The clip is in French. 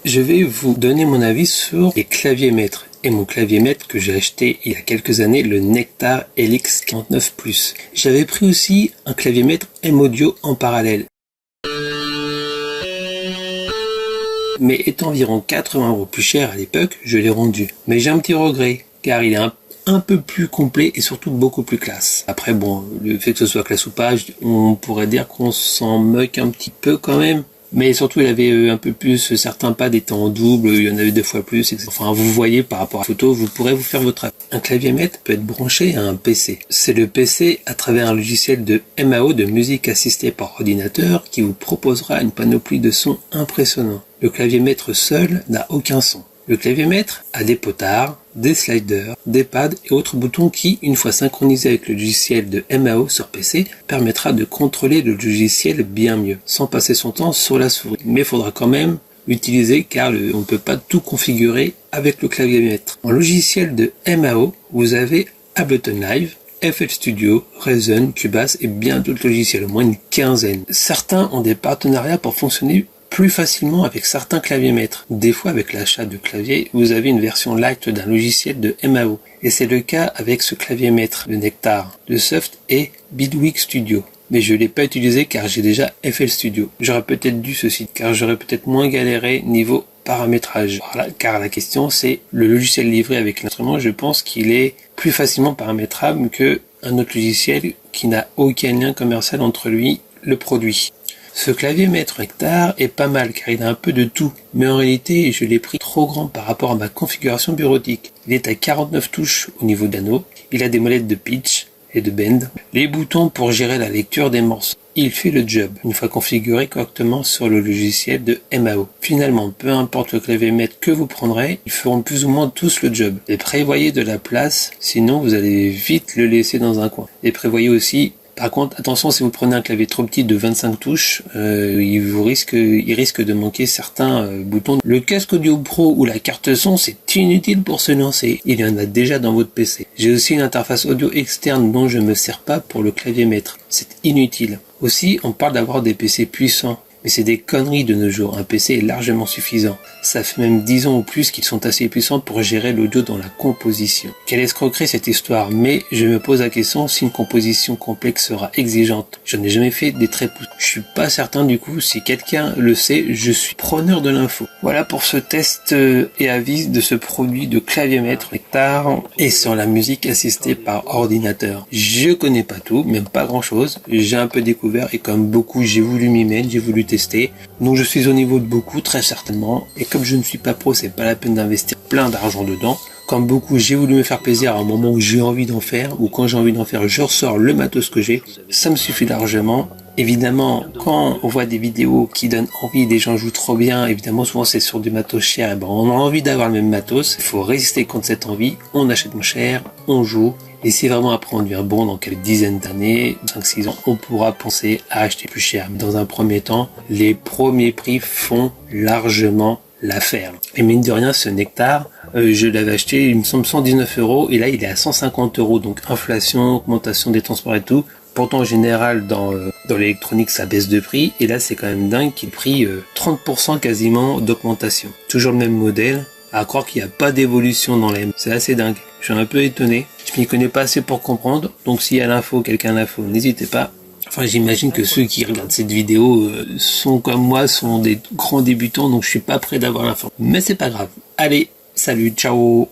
Je vais vous donner mon avis sur les claviers maîtres. Et mon clavier maître que j'ai acheté il y a quelques années, le Nectar LX49+. J'avais pris aussi un clavier maître M-Audio en parallèle. Mais étant environ 80 € plus cher à l'époque, je l'ai rendu. Mais j'ai un petit regret, car il est un peu plus complet et surtout beaucoup plus classe. Après bon, le fait que ce soit classe ou pas, on pourrait dire qu'on s'en moque un petit peu quand même. Mais surtout, il avait un peu plus, certains pads étaient en double, il y en avait 2 fois plus, etc. Enfin, vous voyez par rapport à la photo, vous pourrez vous faire votre avis. Un clavier maître peut être branché à un PC. C'est le PC à travers un logiciel de MAO, de musique assistée par ordinateur, qui vous proposera une panoplie de sons impressionnants. Le clavier maître seul n'a aucun son. Le clavier maître a des potards, des sliders, des pads et autres boutons qui, une fois synchronisés avec le logiciel de MAO sur PC, permettra de contrôler le logiciel bien mieux, sans passer son temps sur la souris. Mais il faudra quand même l'utiliser car on ne peut pas tout configurer avec le clavier maître. En logiciel de MAO, vous avez Ableton Live, FL Studio, Reason, Cubase et bien d'autres logiciels, au moins une quinzaine. Certains ont des partenariats pour fonctionner plus facilement avec certains claviers maîtres. Des fois, avec l'achat de clavier, vous avez une version light d'un logiciel de MAO. Et c'est le cas avec ce clavier maître, le Nectar. Le soft est Bidwick Studio. Mais je ne l'ai pas utilisé car j'ai déjà FL Studio. J'aurais peut-être dû ceci, car j'aurais peut-être moins galéré niveau paramétrage. Voilà, car la question c'est le logiciel livré avec l'instrument, je pense qu'il est plus facilement paramétrable que un autre logiciel qui n'a aucun lien commercial entre lui et le produit. Ce clavier maître Nectar est pas mal car il a un peu de tout, mais en réalité je l'ai pris trop grand par rapport à ma configuration bureautique. Il est à 49 touches au niveau d'anneau, il a des molettes de pitch et de bend, les boutons pour gérer la lecture des morceaux. Il fait le job, une fois configuré correctement sur le logiciel de MAO. Finalement, peu importe le clavier maître que vous prendrez, ils feront plus ou moins tous le job. Et prévoyez de la place, sinon vous allez vite le laisser dans un coin. Et prévoyez aussi. Par contre, attention, si vous prenez un clavier trop petit de 25 touches, il risque de manquer certains boutons. Le casque audio pro ou la carte son, c'est inutile pour se lancer. Il y en a déjà dans votre PC. J'ai aussi une interface audio externe dont je ne me sers pas pour le clavier maître. C'est inutile. Aussi, on parle d'avoir des PC puissants. Mais c'est des conneries de nos jours, un PC est largement suffisant. Ça fait même 10 ans ou plus qu'ils sont assez puissants pour gérer l'audio dans la composition. Quelle escroquerie cette histoire, mais je me pose la question si une composition complexe sera exigeante. Je n'ai jamais fait des très poussés. Je suis pas certain du coup, si quelqu'un le sait, je suis preneur de l'info. Voilà pour ce test et avis de ce produit de clavier maître Nectar et sur la musique assistée par ordinateur. Je connais pas tout, même pas grand chose. J'ai un peu découvert et comme beaucoup, j'ai voulu m'y mettre, j'ai voulu tester. Donc je suis au niveau de beaucoup, très certainement. Et comme je ne suis pas pro, c'est pas la peine d'investir plein d'argent dedans. Comme beaucoup, j'ai voulu me faire plaisir à un moment où j'ai envie d'en faire, ou quand j'ai envie d'en faire, je ressors le matos que j'ai. Ça me suffit largement. Évidemment, quand on voit des vidéos qui donnent envie, des gens jouent trop bien, évidemment, souvent c'est sur du matos cher, et ben on a envie d'avoir le même matos. Il faut résister contre cette envie. On achète moins cher, on joue. Et si vraiment après on devient bon dans quelques dizaines d'années, 5-6 ans, on pourra penser à acheter plus cher. Mais dans un premier temps, les premiers prix font largement l'affaire. Et mine de rien, ce Nectar, je l'avais acheté, il me semble 119 € et là il est à 150 €. Donc inflation, augmentation des transports et tout. Pourtant en général dans l'électronique ça baisse de prix et là c'est quand même dingue qu'il ait pris 30% quasiment d'augmentation. Toujours le même modèle. À croire qu'il n'y a pas d'évolution dans les... C'est assez dingue. Je suis un peu étonné. Je m'y connais pas assez pour comprendre. Donc s'il y a l'info, quelqu'un l'info, n'hésitez pas. Enfin, j'imagine que ceux qui regardent cette vidéo sont comme moi, sont des grands débutants. Donc je suis pas prêt d'avoir l'info. Mais c'est pas grave. Allez, salut, ciao.